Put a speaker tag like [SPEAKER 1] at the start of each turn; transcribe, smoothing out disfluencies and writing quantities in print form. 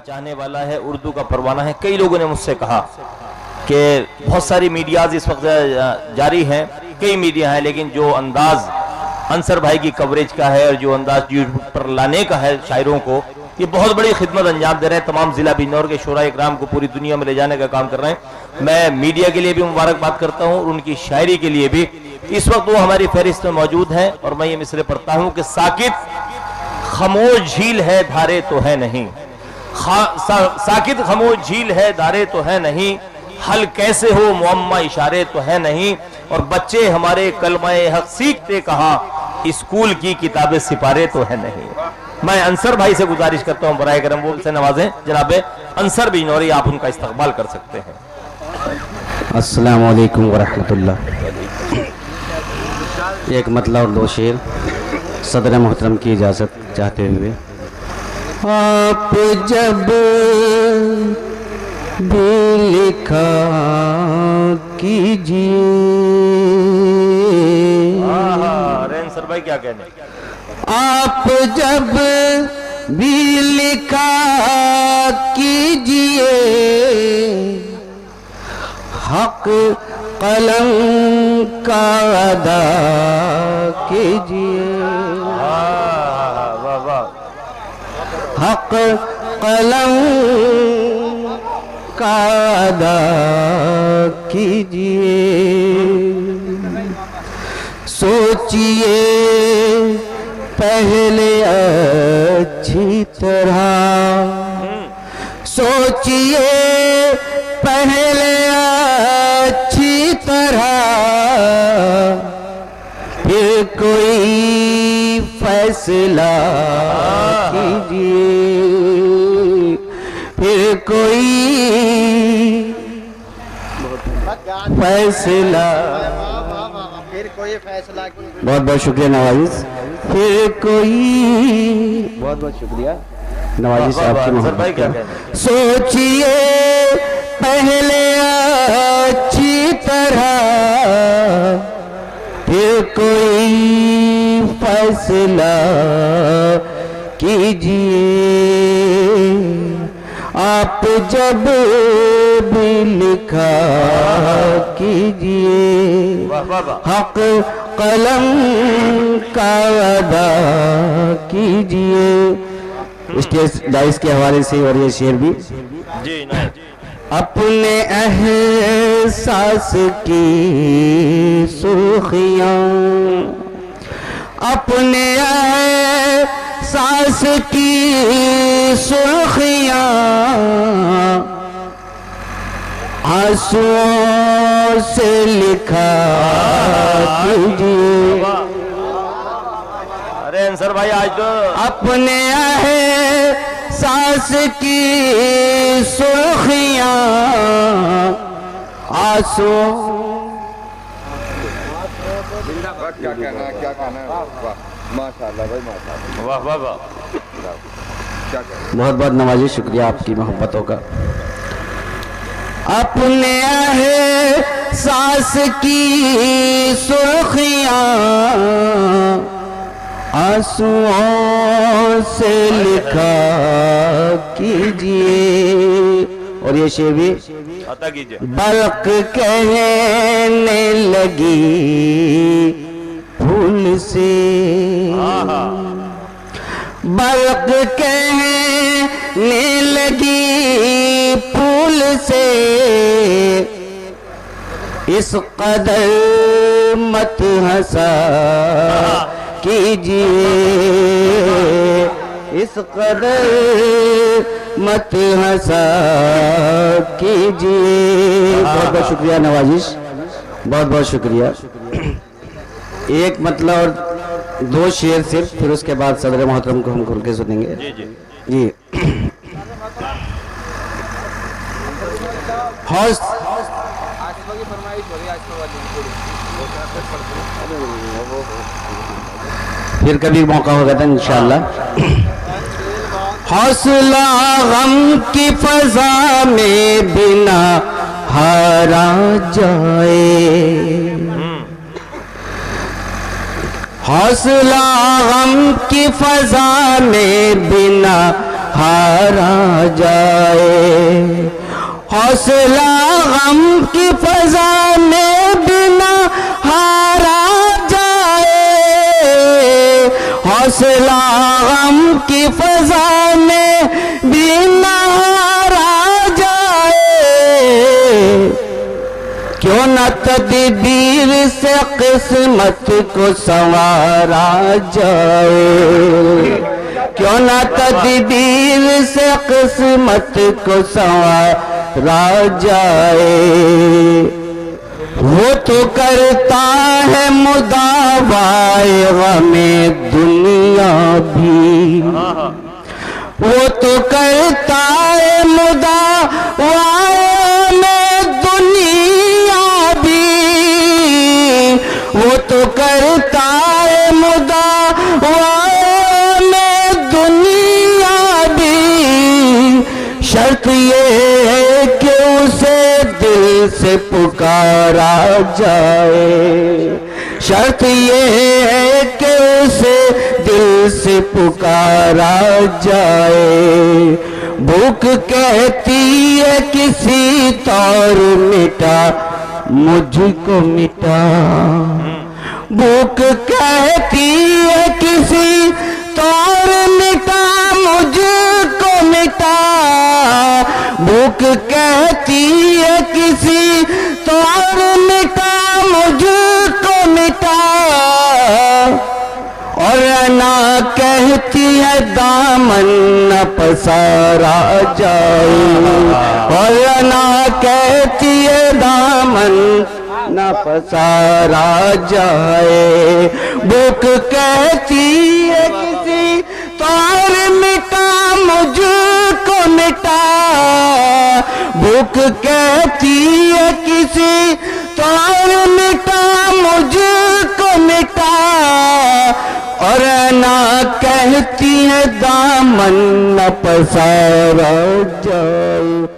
[SPEAKER 1] चाहने वाला है, उर्दू का परवाना है। कई लोगों ने मुझसे कहा कि बहुत सारी मीडियाज इस वक्त जारी हैं, कई मीडिया हैं, लेकिन जो अंदाज अंसर भाई की कवरेज का है और जो अंदाज यूट्यूब पर लाने का है शायरों को, ये बहुत बड़ी खिदमत अंजाम दे रहे हैं। तमाम जिला बिजनौर के शोरा इकराम को पूरी दुनिया में ले जाने का काम कर रहे हैं। मैं मीडिया के लिए भी मुबारकबाद करता हूँ और उनकी शायरी के लिए भी। इस वक्त वो हमारी फहरिस्त में मौजूद है और मैं ये मिसरे पढ़ता हूँ कि साकित खामोश झील है धारे तो है नहीं, साकित खामोश झील है धारे तो है नहीं, हल कैसे हो मुअम्मा इशारे तो है नहीं, और बच्चे हमारे कलमाए हक सीखते कहा स्कूल की किताबें सिपारे तो है नहीं। मैं अंसर भाई से गुजारिश करता हूं बराए करम वो से नवाजें। जनाब अंसर बिजनौरी, आप उनका इस्तकबाल कर सकते हैं।
[SPEAKER 2] अस्सलाम वालेकुम वरहमतुल्लाह। एक मतलब और दो शेर सदर मोहतरम की इजाज़त चाहते हुए। आप जब भी लिखा कीजिए,
[SPEAKER 1] अंसर भाई क्या कहने,
[SPEAKER 2] आप जब भी लिखा कीजिए, हक कलम का अदा कीजिए, हक कलम का अदा कीजिए। सोचिए पहले अच्छी तरह, सोचिए पहले अच्छी तरह, फिर कोई फैसला कीजिए, फिर कोई फैसला, बहुत बहुत शुक्रिया नवाजिश। फिर कोई, बहुत बहुत शुक्रिया नवाजिश आपकी मोहब्बत। सोचिए पहले अच्छी तरह, फिर कोई फैसला कीजिए। आप जब भी लिखा कीजिए, हक कलम का अदा कीजिए। इसके के हवाले से और ये शेर भी जी ना। अपने एहसास की सुर्खियाँ, अपने एहसास की सुर्खियाँ, आंसुओं से लिखा कीजिए।
[SPEAKER 1] अरे अंसर भाई आज तो
[SPEAKER 2] अपने एहसास की सुर्खियाँ, आंसुओं,
[SPEAKER 3] क्या कहना है, क्या कहना है, माशाल्लाह भाई माशाल्लाह,
[SPEAKER 1] वाह वाह वाह,
[SPEAKER 3] क्या कहना।
[SPEAKER 2] बहुत बहुत नवाजिश, शुक्रिया आपकी मोहब्बतों का। अपने एहसास की सुर्खियाँ, आंसुओं से लिखा कीजिए। और ये शेर भी
[SPEAKER 1] अता कीजिए।
[SPEAKER 2] बल्क कहने लगी फूल से, बल्क कहने लगी फूल से, इस कदर मत हंसा कीजिए, इस कदर मत हंसा कीजिए। बहुत बहुत शुक्रिया नवाजिश, बहुत बहुत शुक्रिया। एक मतलब और दो शेर सिर्फ, फिर उसके बाद सदर मोहतरम को हम खुल के सुनेंगे।
[SPEAKER 1] जी जी
[SPEAKER 2] जी। हौस फिर कभी मौका होगा था इंशाअल्लाह। हौसला गम की फजा में बिना हारा जाए, हौसला गम की फजा में बिना हारा जाए। हौसला गम की फजा में बिना हारा जाए, हौसला गम की फजा में बिना हारा जाए। क्यों न तदबीर से किस्मत को संवारा जाए, क्यों न तदबीर से किस्मत को संवारा जाए। वो तो करता है मुदावाए गमे दुनिया भी, वो तो करता है मुदावाए में दुनिया भी, वो तो करता है मुदावाए में दुनिया भी। शर्त ये है कि उसे दिल से पुकारा जाए, शर्त ये है कि उसे दिल से पुकारा जाए। भूख कहती है किसी तौर मिटा मुझको मिटा, भूख कहती है किसी तौर मिटा मुझको मिटा, भूख कहती है किसी तौर मिटा मुझको मिटा। और ना कहती है दामन न पसारा जाए, और ना कहती है दामन न पसारा जाए। भूख कहती है किसी तौर मिटा मुझको मिटा, भूख कहती है किसी तौर मिटा मुझको मिटा। और ना कहती है दामन न पसारा जाए।